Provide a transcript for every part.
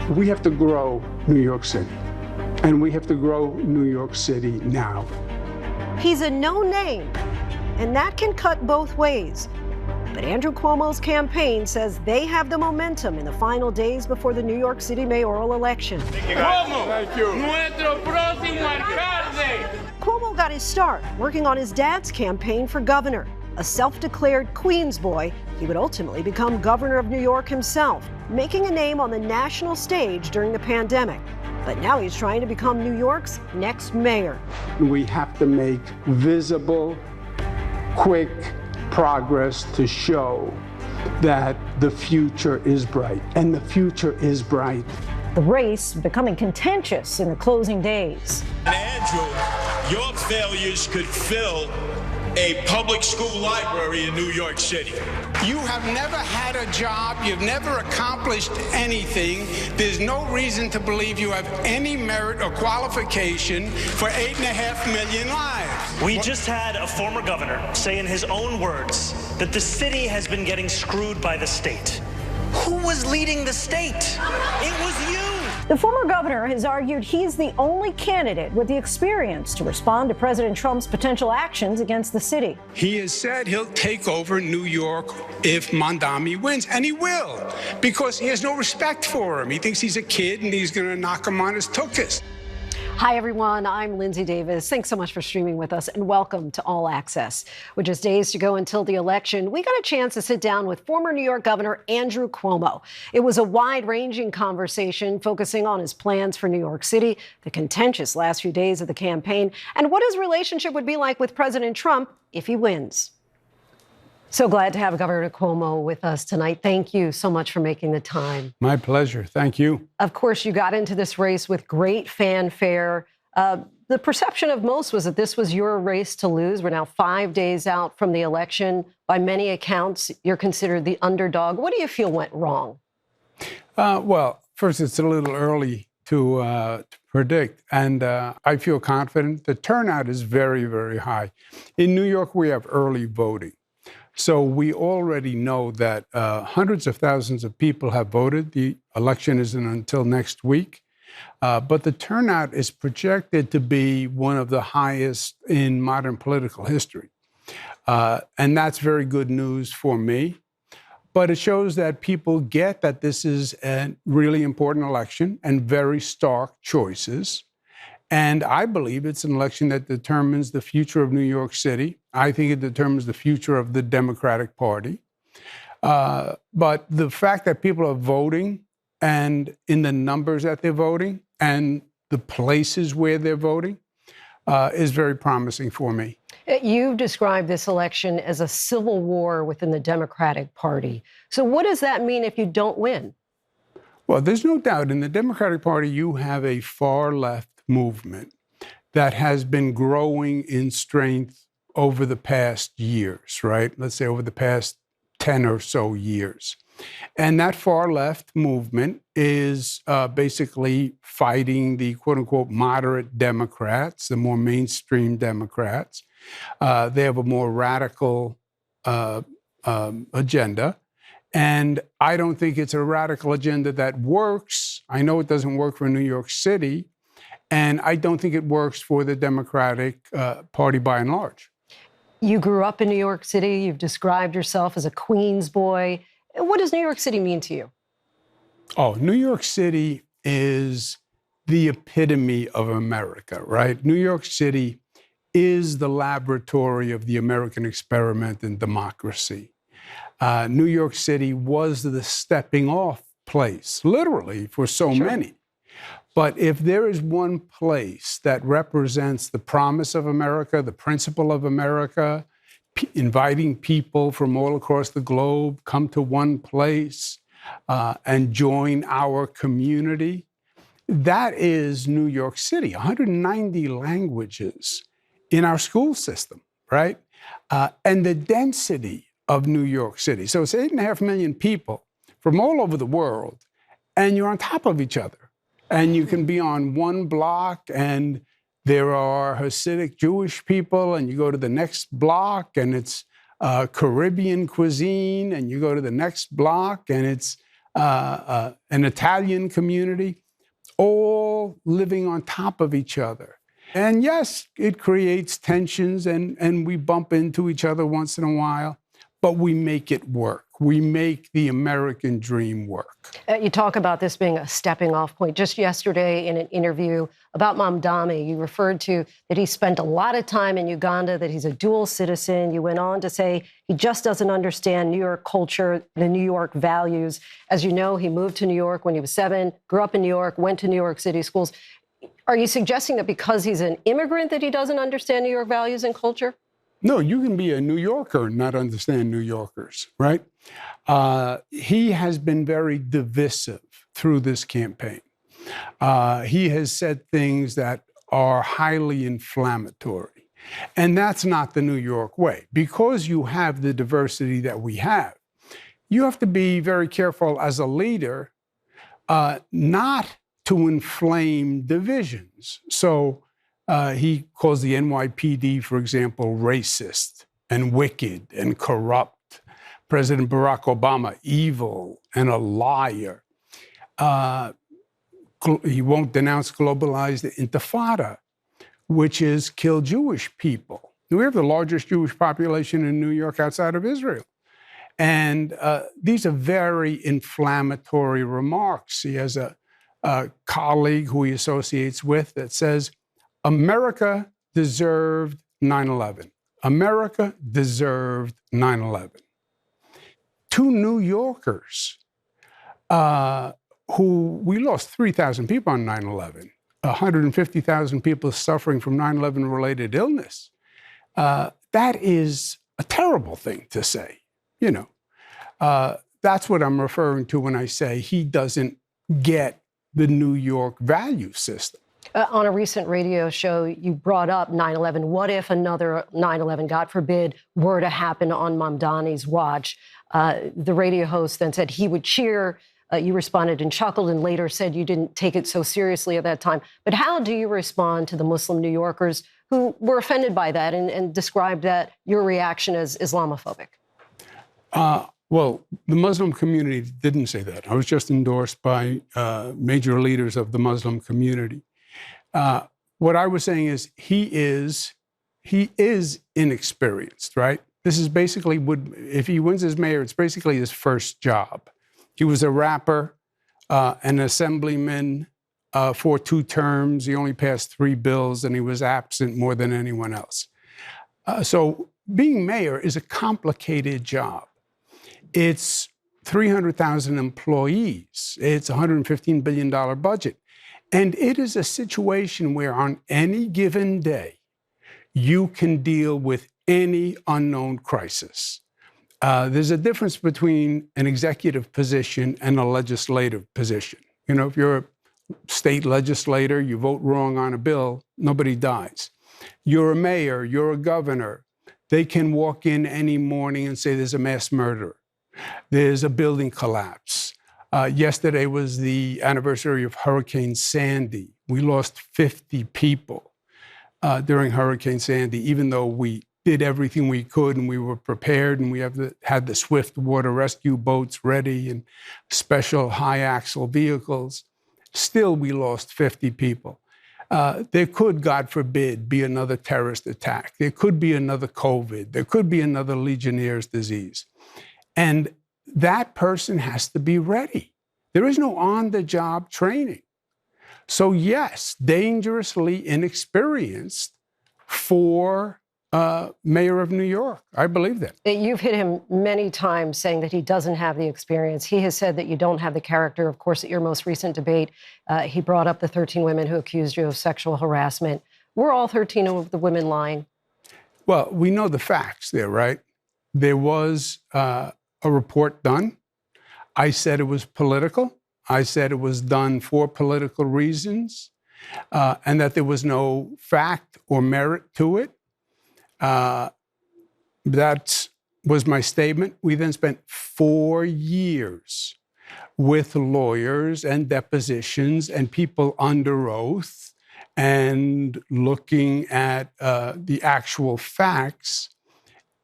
We have to grow New York City, and we have to grow New York City now. He's a known name, and that can cut both ways. But Andrew Cuomo's campaign says they have the momentum in the final days before the New York City mayoral election. Cuomo, Thank you. nuestro próximo alcalde. Cuomo got his start working on his dad's campaign for governor. A self-declared Queens boy, he would ultimately become governor of New York himself, making a name on the national stage during the pandemic. But now he's trying to become New York's next mayor. We have to make visible, quick progress to show that the future is bright, and the future is bright. The race becoming contentious in the closing days. Andrew, your failures could fill a public school library in New York City. You have never had a job. You've never accomplished anything. There's no reason to believe you have any merit or qualification for 8.5 million lives. We just had a former governor say in his own words that the city has been getting screwed by the state. Who was leading the state? It was you. The former governor has argued he's the only candidate with the experience to respond to President Trump's potential actions against the city. He has said he'll take over New York if Mamdani wins, and he will, because he has no respect for him. He thinks he's a kid and he's going to knock him on his tuchus. Hi, everyone. I'm Lindsay Davis. Thanks so much for streaming with us, and welcome to All Access. With just days to go until the election, we got a chance to sit down with former New York Governor Andrew Cuomo. It was a wide-ranging conversation focusing on his plans for New York City, the contentious last few days of the campaign, and what his relationship would be like with President Trump if he wins. So glad to have Governor Cuomo with us tonight. Thank you so much for making the time. My pleasure. Thank you. Of course, you got into this race with great fanfare. The perception of most was that this was your race to lose. We're now 5 days out from the election. By many accounts, you're considered the underdog. What do you feel went wrong? Well, first, it's a little early to predict, and I feel confident. The turnout is very, very high. In New York, we have early voting. So we already know that hundreds of thousands of people have voted. The election isn't until next week. But the turnout is projected to be one of the highest in modern political history. And that's very good news for me. But it shows that people get that this is a really important election and very stark choices. And I believe it's an election that determines the future of New York City. I think it determines the future of the Democratic Party. But the fact that people are voting, and in the numbers that they're voting, and the places where they're voting, is very promising for me. You've described this election as a civil war within the Democratic Party. So what does that mean if you don't win? Well, there's no doubt in the Democratic Party, you have a far left movement that has been growing in strength over the past years, right? Let's say over the past 10 or so years. And that far left movement is basically fighting the quote unquote moderate Democrats, the more mainstream Democrats. They have a more radical agenda. And I don't think it's a radical agenda that works. I know it doesn't work for New York City. And I don't think it works for the Democratic Party by and large. You grew up in New York City. You've described yourself as a Queens boy. What does New York City mean to you? Oh, New York City is the epitome of America, right? New York City is the laboratory of the American experiment in democracy. New York City was the stepping off place, literally, for so many. But if there is one place that represents the promise of America, the principle of America, inviting people from all across the globe, come to one place and join our community, that is New York City. 190 languages in our school system, right? And the density of New York City. So it's 8.5 million people from all over the world, and you're on top of each other. And you can be on one block, and there are Hasidic Jewish people, and you go to the next block, and it's Caribbean cuisine, and you go to the next block, and it's an Italian community, all living on top of each other. And yes, it creates tensions and we bump into each other once in a while, but we make it work. We make the American dream work. You talk about this being a stepping off point. Just yesterday in an interview about Mamdani, you referred to that he spent a lot of time in Uganda, that he's a dual citizen. You went on to say he just doesn't understand New York culture, the New York values. As you know, he moved to New York when he was 7, grew up in New York, went to New York City schools. Are you suggesting that because he's an immigrant that he doesn't understand New York values and culture? No, you can be a New Yorker and not understand New Yorkers, right? He has been very divisive through this campaign. He has said things that are highly inflammatory. And that's not the New York way. Because you have the diversity that we have, you have to be very careful as a leader not to inflame divisions. So he calls the NYPD, for example, racist and wicked and corrupt. President Barack Obama, evil and a liar. He won't denounce globalized intifada, which is kill Jewish people. We have the largest Jewish population in New York outside of Israel. And these are very inflammatory remarks. He has a colleague who he associates with that says, America deserved 9/11. America deserved 9/11. Two New Yorkers who we lost 3,000 people on 9/11, 150,000 people suffering from 9/11 related illness. That is a terrible thing to say, you know. That's what I'm referring to when I say he doesn't get the New York value system. On a recent radio show, you brought up 9/11. What if another 9/11, God forbid, were to happen on Mamdani's watch? The radio host then said he would cheer. You responded and chuckled and later said you didn't take it so seriously at that time. But how do you respond to the Muslim New Yorkers who were offended by that and described that your reaction as Islamophobic? Well, the Muslim community didn't say that. I was just endorsed by major leaders of the Muslim community. What I was saying is he is inexperienced, right? This is basically if he wins as mayor, it's basically his first job. He was a rapper, an assemblyman for 2 terms. He only passed 3 bills, and he was absent more than anyone else. So being mayor is a complicated job. It's 300,000 employees. It's a $115 billion budget. And it is a situation where on any given day, you can deal with any unknown crisis. There's a difference between an executive position and a legislative position. You know, if you're a state legislator, you vote wrong on a bill, nobody dies. You're a mayor, you're a governor. They can walk in any morning and say there's a mass murder. There's a building collapse. Yesterday was the anniversary of Hurricane Sandy. We lost 50 people during Hurricane Sandy, even though we did everything we could and we were prepared and we had the swift water rescue boats ready and special high axle vehicles. Still, we lost 50 people. There could, God forbid, be another terrorist attack. There could be another COVID. There could be another Legionnaire's disease. And that person has to be ready. There is no on-the-job training. So yes, dangerously inexperienced for mayor of New York. I believe that. You've hit him many times saying that he doesn't have the experience. He has said that you don't have the character. Of course, at your most recent debate, he brought up the 13 women who accused you of sexual harassment. Were all 13 of the women lying? Well, we know the facts there, right? There was a report done. I said it was political. I said it was done for political reasons, and that there was no fact or merit to it. That was my statement. We then spent 4 years with lawyers and depositions and people under oath and looking at the actual facts,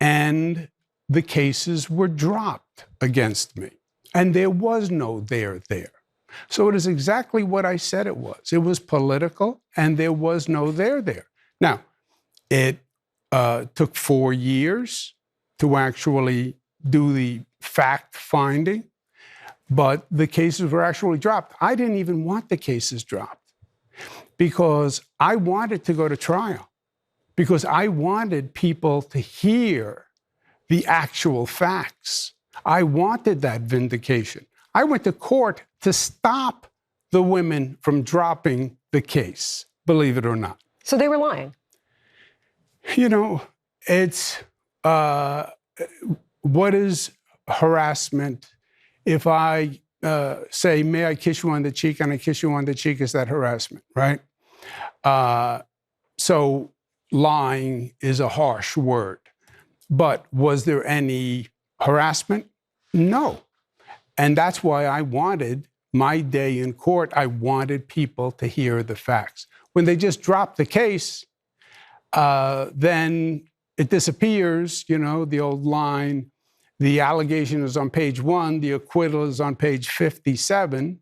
and the cases were dropped against me. And there was no there there. So it is exactly what I said it was. It was political, and there was no there there. Now, it took 4 years to actually do the fact finding, but the cases were actually dropped. I didn't even want the cases dropped because I wanted to go to trial, because I wanted people to hear the actual facts. I wanted that vindication. I went to court to stop the women from dropping the case, believe it or not. So they were lying. You know, it's what is harassment? If I say, may I kiss you on the cheek, and I kiss you on the cheek, is that harassment, right? So lying is a harsh word. But was there any harassment? No. And that's why I wanted my day in court. I wanted people to hear the facts. When they just drop the case, then it disappears, you know, the old line, the allegation is on page 1, the acquittal is on page 57.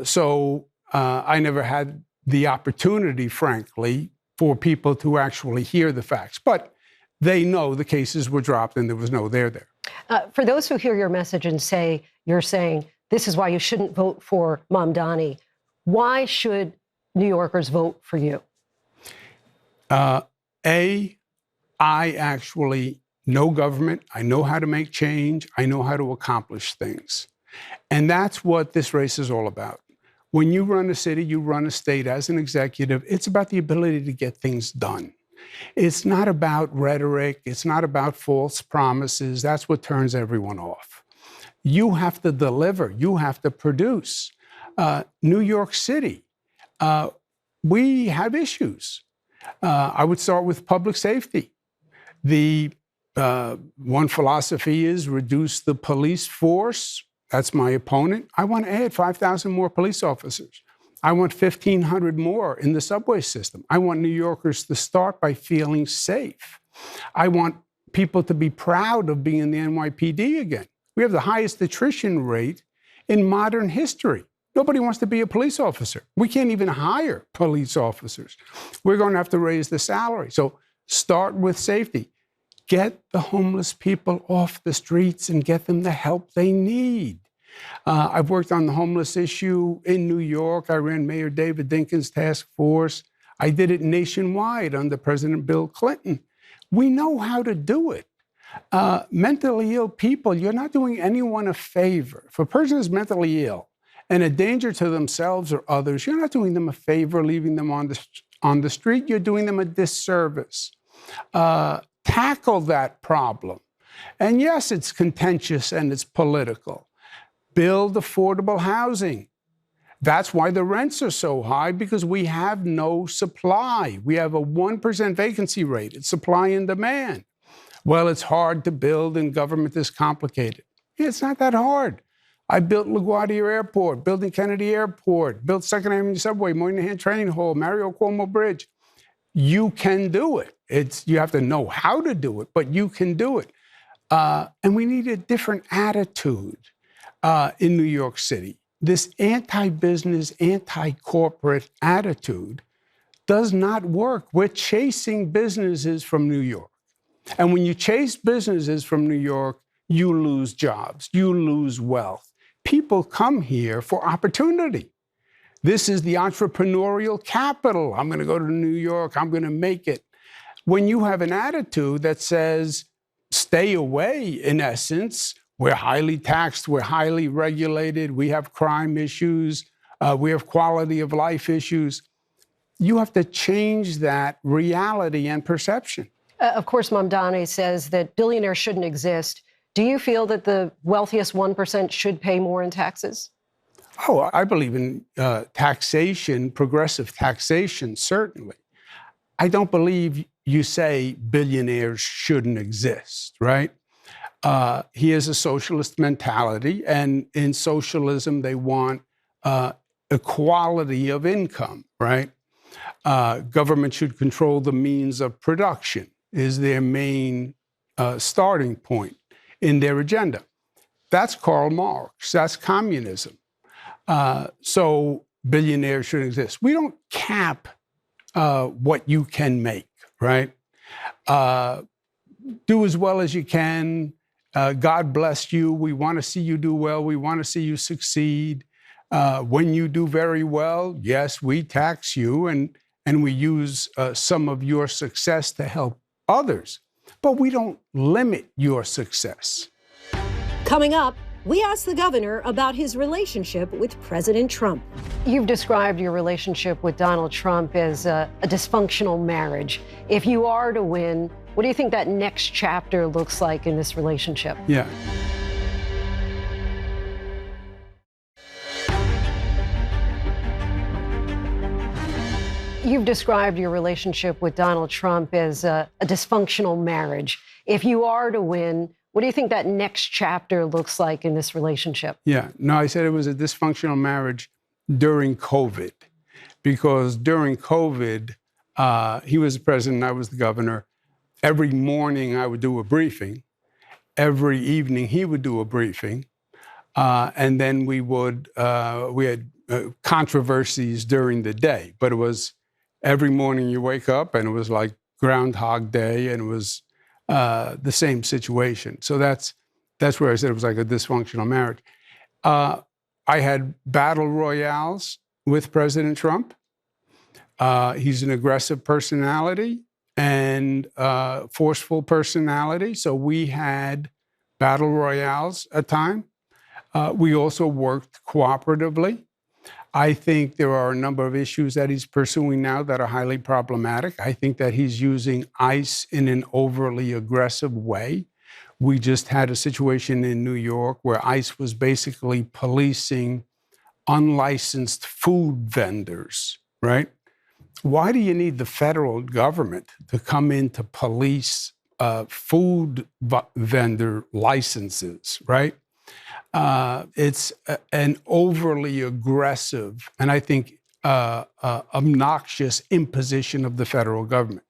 So I never had the opportunity, frankly, for people to actually hear the facts. But they know the cases were dropped and there was no there there. For those who hear your message and say, you're saying, this is why you shouldn't vote for Mamdani, why should New Yorkers vote for you? I actually know government. I know how to make change. I know how to accomplish things. And that's what this race is all about. When you run a city, you run a state as an executive, it's about the ability to get things done. It's not about rhetoric. It's not about false promises. That's what turns everyone off. You have to deliver. You have to produce. New York City, we have issues. I would start with public safety. The one philosophy is reduce the police force. That's my opponent. I want to add 5,000 more police officers. I want 1,500 more in the subway system. I want New Yorkers to start by feeling safe. I want people to be proud of being in the NYPD again. We have the highest attrition rate in modern history. Nobody wants to be a police officer. We can't even hire police officers. We're going to have to raise the salary. So start with safety. Get the homeless people off the streets and get them the help they need. I've worked on the homeless issue in New York. I ran Mayor David Dinkins' task force. I did it nationwide under President Bill Clinton. We know how to do it. Mentally ill people, you're not doing anyone a favor. If a person is mentally ill and a danger to themselves or others, you're not doing them a favor leaving them on the street. You're doing them a disservice. Tackle that problem. And yes, it's contentious and it's political. Build affordable housing. That's why the rents are so high, because we have no supply. We have a 1% vacancy rate. It's supply and demand. Well, it's hard to build and government is complicated. Yeah, it's not that hard. I built LaGuardia Airport, building Kennedy Airport, built Second Avenue Subway, Moynihan Train Hall, Mario Cuomo Bridge. You can do it. You have to know how to do it, but you can do it. And we need a different attitude in New York City. This anti-business, anti-corporate attitude does not work. We're chasing businesses from New York. And when you chase businesses from New York, you lose jobs, you lose wealth. People come here for opportunity. This is the entrepreneurial capital. I'm going to go to New York. I'm going to make it. When you have an attitude that says, stay away, in essence, we're highly taxed, we're highly regulated, we have crime issues, we have quality of life issues, you have to change that reality and perception. Of course, Mamdani says that billionaires shouldn't exist. Do you feel that the wealthiest 1% should pay more in taxes? Oh, I believe in taxation, progressive taxation, certainly. I don't believe you say billionaires shouldn't exist, right? He has a socialist mentality, and in socialism, they want equality of income, right? Government should control the means of production, is their main starting point in their agenda. That's Karl Marx. That's communism. So billionaires shouldn't exist. We don't cap what you can make, right? Do as well as you can. God bless you. We want to see you do well. We want to see you succeed. When you do very well, yes, we tax you and we use some of your success to help others. But we don't limit your success. Coming up, we asked the governor about his relationship with President Trump. You've described your relationship with Donald Trump as a dysfunctional marriage. If you are to win, what do you think that next chapter looks like in this relationship? Yeah. You've described your relationship with Donald Trump as a dysfunctional marriage. If you are to win, what do you think that next chapter looks like in this relationship? Yeah. No, I said it was a dysfunctional marriage during COVID, because during COVID, he was the president, I was the governor. Every morning I would do a briefing. Every evening he would do a briefing. And then we had controversies during the day, but it was every morning you wake up and it was like Groundhog Day, and it was the same situation. So that's where I said it was like a dysfunctional marriage. I had battle royales with President Trump. He's an aggressive personality and forceful personality. So we had battle royales at times. We also worked cooperatively. I think there are a number of issues that he's pursuing now that are highly problematic. I think that he's using ICE in an overly aggressive way. We just had a situation in New York where ICE was basically policing unlicensed food vendors, right? Why do you need the federal government to come in to police food vendor licenses, right? It's an overly aggressive and I think obnoxious imposition of the federal government.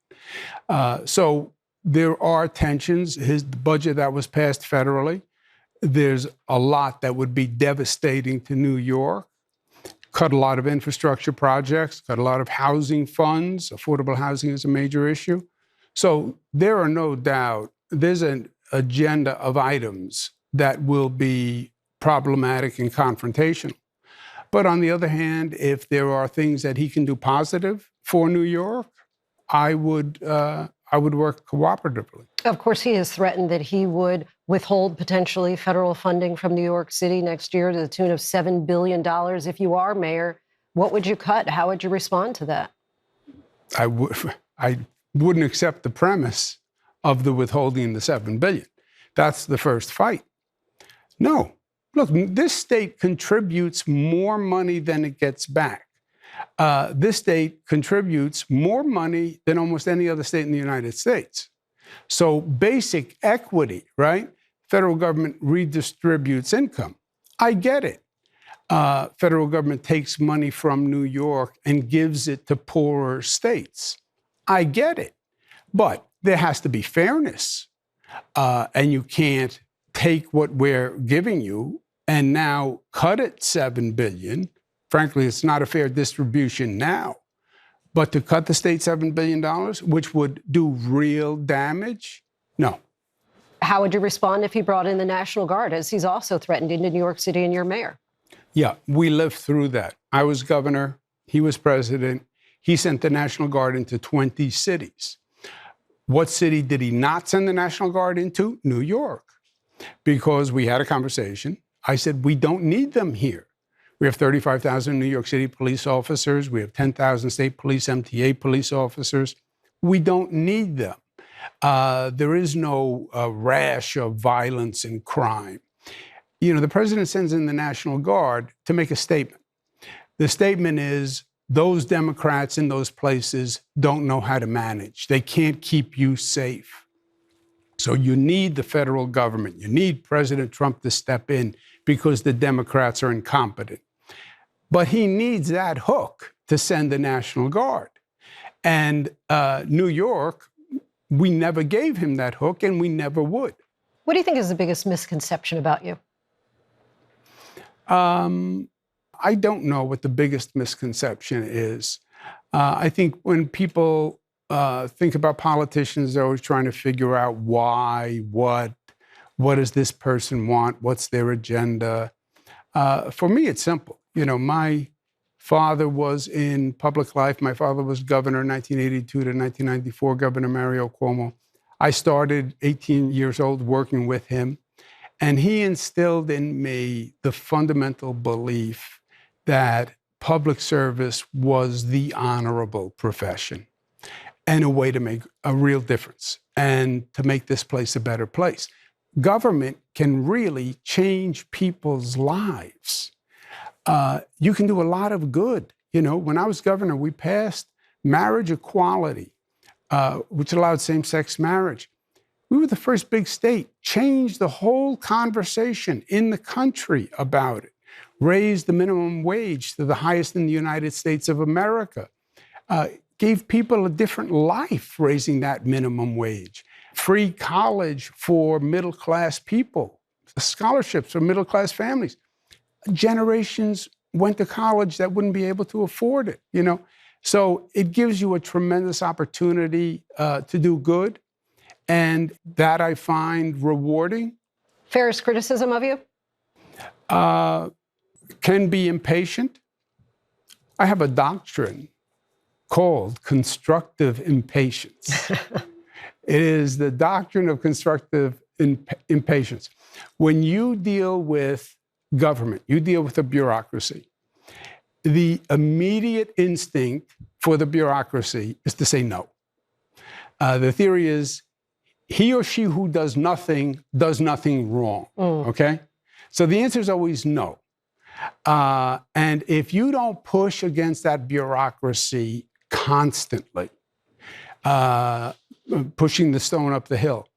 So there are tensions. The budget that was passed federally, there's a lot that would be devastating to New York. Cut a lot of infrastructure projects, cut a lot of housing funds. Affordable housing is a major issue. So there are no doubt, there's an agenda of items that will be problematic and confrontational. But on the other hand, if there are things that he can do positive for New York, I would work cooperatively. Of course, he has threatened that he would withhold potentially federal funding from New York City next year to the tune of $7 billion. If you are mayor, what would you cut? How would you respond to that? I wouldn't accept the premise of the withholding the $7 billion. That's the first fight. No. Look, this state contributes more money than it gets back. This state contributes more money than almost any other state in the United States. So basic equity, right? Federal government redistributes income. I get it. Federal government takes money from New York and gives it to poorer states. I get it. But there has to be fairness. And you can't take what we're giving you and now cut it $7 billion. Frankly, it's not a fair distribution now. But to cut the state $7 billion, which would do real damage, no. How would you respond if he brought in the National Guard, as he's also threatened into New York City and you're mayor? Yeah, we lived through that. I was governor. He was president. He sent the National Guard into 20 cities. What city did he not send the National Guard into? New York. Because we had a conversation. I said, we don't need them here. We have 35,000 New York City police officers. We have 10,000 state police, MTA police officers. We don't need them. There is no rash of violence and crime. You know, the president sends in the National Guard to make a statement. The statement is, those Democrats in those places don't know how to manage. They can't keep you safe. So you need the federal government. You need President Trump to step in because the Democrats are incompetent. But he needs that hook to send the National Guard. And New York, we never gave him that hook, and we never would. What do you think is the biggest misconception about you? I don't know what the biggest misconception is. I think when people think about politicians, they're always trying to figure out why, what does this person want, what's their agenda. For me, it's simple. You know, my father was in public life. My father was governor 1982 to 1994, Governor Mario Cuomo. I started 18 years old working with him, and he instilled in me the fundamental belief that public service was the honorable profession and a way to make a real difference and to make this place a better place. Government can really change people's lives. You can do a lot of good. You know, when I was governor, we passed marriage equality, which allowed same-sex marriage. We were the first big state, changed the whole conversation in the country about it, raised the minimum wage to the highest in the United States of America, gave people a different life raising that minimum wage, free college for middle-class people, scholarships for middle-class families. Generations went to college that wouldn't be able to afford it, you know? So it gives you a tremendous opportunity to do good, and that I find rewarding. Fairest criticism of you? Can be impatient. I have a doctrine called constructive impatience. It is the doctrine of constructive impatience. When you deal with government, you deal with a bureaucracy, the immediate instinct for the bureaucracy is to say no. The theory is he or she who does nothing wrong, okay? So the answer is always no. And if you don't push against that bureaucracy constantly, pushing the stone up the hill,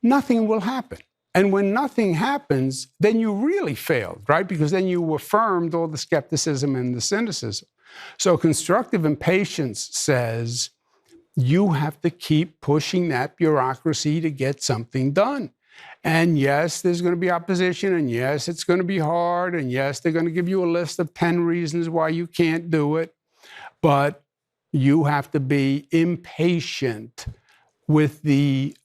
nothing will happen. And when nothing happens, then you really failed, right? Because then you affirmed all the skepticism and the cynicism. So constructive impatience says you have to keep pushing that bureaucracy to get something done. And yes, there's going to be opposition, and yes, it's going to be hard, and yes, they're going to give you a list of 10 reasons why you can't do it. But you have to be impatient with the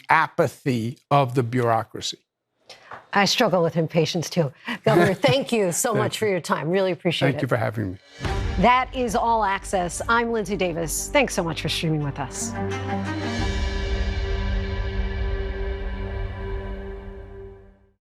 apathy of the bureaucracy. I struggle with impatience too. Governor, thank you so much for your time. Really appreciate it. Thank you for having me. That is All Access. I'm Lindsay Davis. Thanks so much for streaming with us.